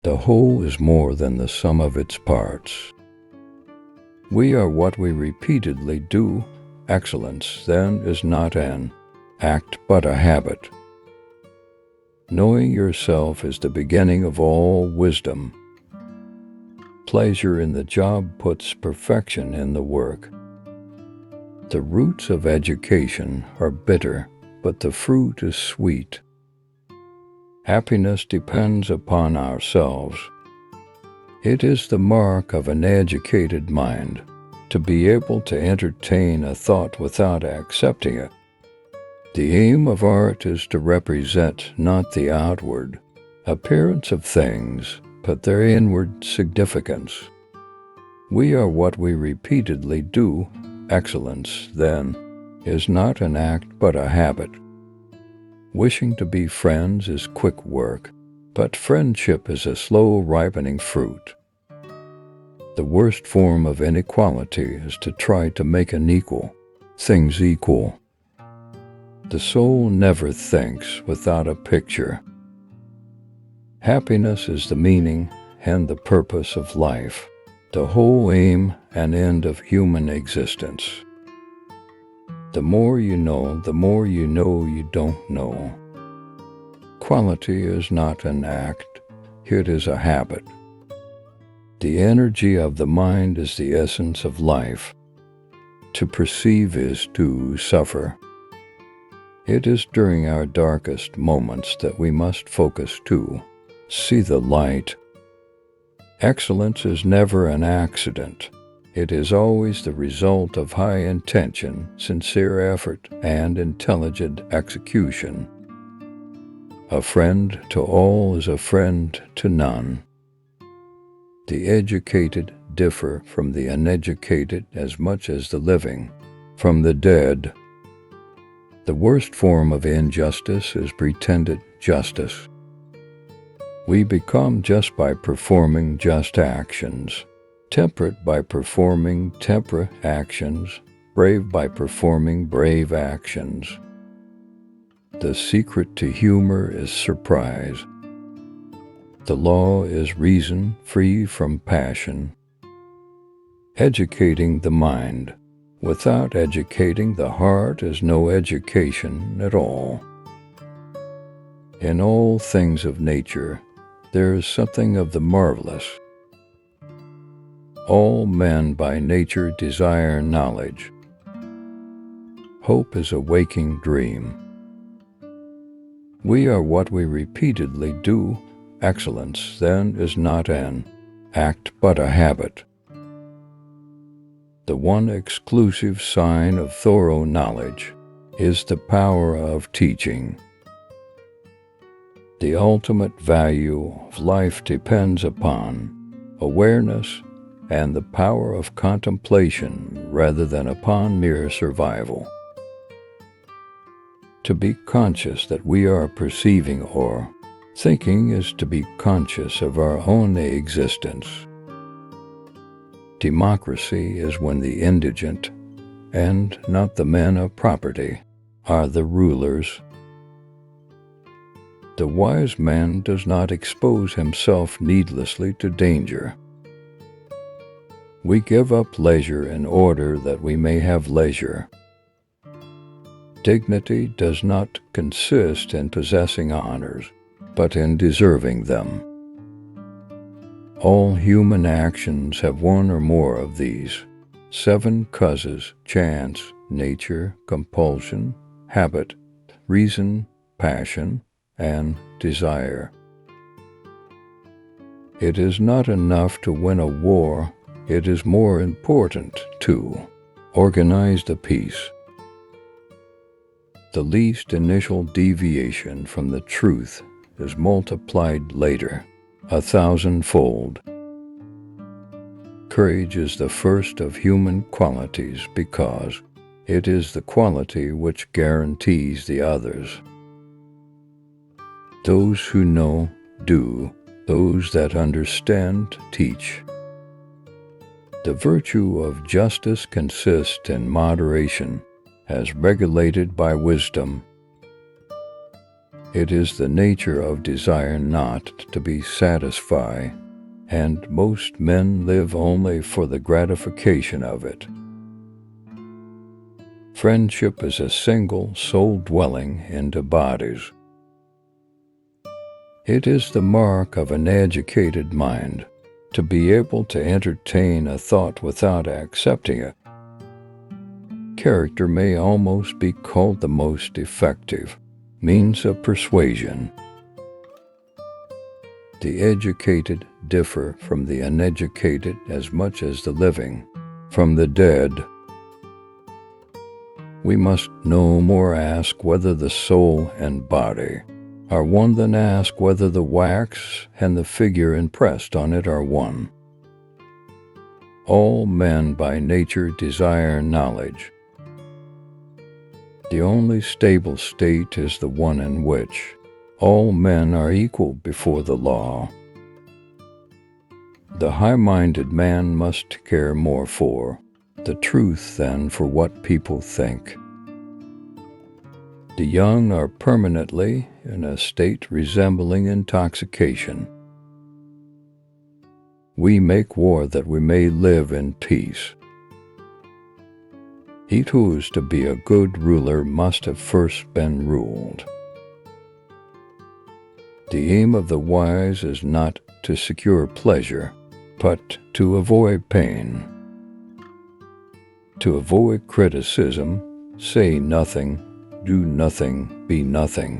The whole is more than the sum of its parts. We are what we repeatedly do. Excellence, then, is not an act but a habit. Knowing yourself is the beginning of all wisdom. Pleasure in the job puts perfection in the work. The roots of education are bitter, but the fruit is sweet. Happiness depends upon ourselves. It is the mark of an educated mind to be able to entertain a thought without accepting it. The aim of art is to represent not the outward appearance of things, but their inward significance. We are what we repeatedly do. Excellence, then, is not an act but a habit. Wishing to be friends is quick work, but friendship is a slow ripening fruit. The worst form of inequality is to try to make things equal. The soul never thinks without a picture. Happiness is the meaning and the purpose of life, the whole aim and end of human existence. The more you know you don't know. Quality is not an act, it is a habit. The energy of the mind is the essence of life. To perceive is to suffer. It is during our darkest moments that we must focus to see the light. Excellence is never an accident. It is always the result of high intention, sincere effort, and intelligent execution. A friend to all is a friend to none. The educated differ from the uneducated as much as the living from the dead. The worst form of injustice is pretended justice. We become just by performing just actions, temperate by performing temperate actions, brave by performing brave actions. The secret to humor is surprise. The law is reason free from passion. Educating the mind without educating the heart is no education at all. In all things of nature, there is something of the marvelous. All men by nature desire knowledge. Hope is a waking dream. We are what we repeatedly do. Excellence, then, is not an act but a habit. The one exclusive sign of thorough knowledge is the power of teaching. The ultimate value of life depends upon awareness and the power of contemplation rather than upon mere survival. To be conscious that we are perceiving or thinking is to be conscious of our own existence. Democracy is when the indigent, and not the men of property, are the rulers. The wise man does not expose himself needlessly to danger. We give up leisure in order that we may have leisure. Dignity does not consist in possessing honors, but in deserving them. All human actions have one or more of these 7 causes: chance, nature, compulsion, habit, reason, passion, and desire. It is not enough to win a war, it is more important to organize the peace. The least initial deviation from the truth is multiplied later 1,000-fold. Courage is the first of human qualities because it is the quality which guarantees the others. Those who know, do. Those that understand, teach. The virtue of justice consists in moderation, as regulated by wisdom. It is the nature of desire not to be satisfied, and most men live only for the gratification of it. Friendship is a single soul dwelling into bodies. It is the mark of an educated mind to be able to entertain a thought without accepting it. Character may almost be called the most effective means of persuasion. The educated differ from the uneducated as much as the living from the dead. We must no more ask whether the soul and body are one than ask whether the wax and the figure impressed on it are one. All men by nature desire knowledge. The only stable state is the one in which all men are equal before the law. The high-minded man must care more for the truth than for what people think. The young are permanently in a state resembling intoxication. We make war that we may live in peace. He who is to be a good ruler must have first been ruled. The aim of the wise is not to secure pleasure, but to avoid pain. To avoid criticism, say nothing, do nothing, be nothing.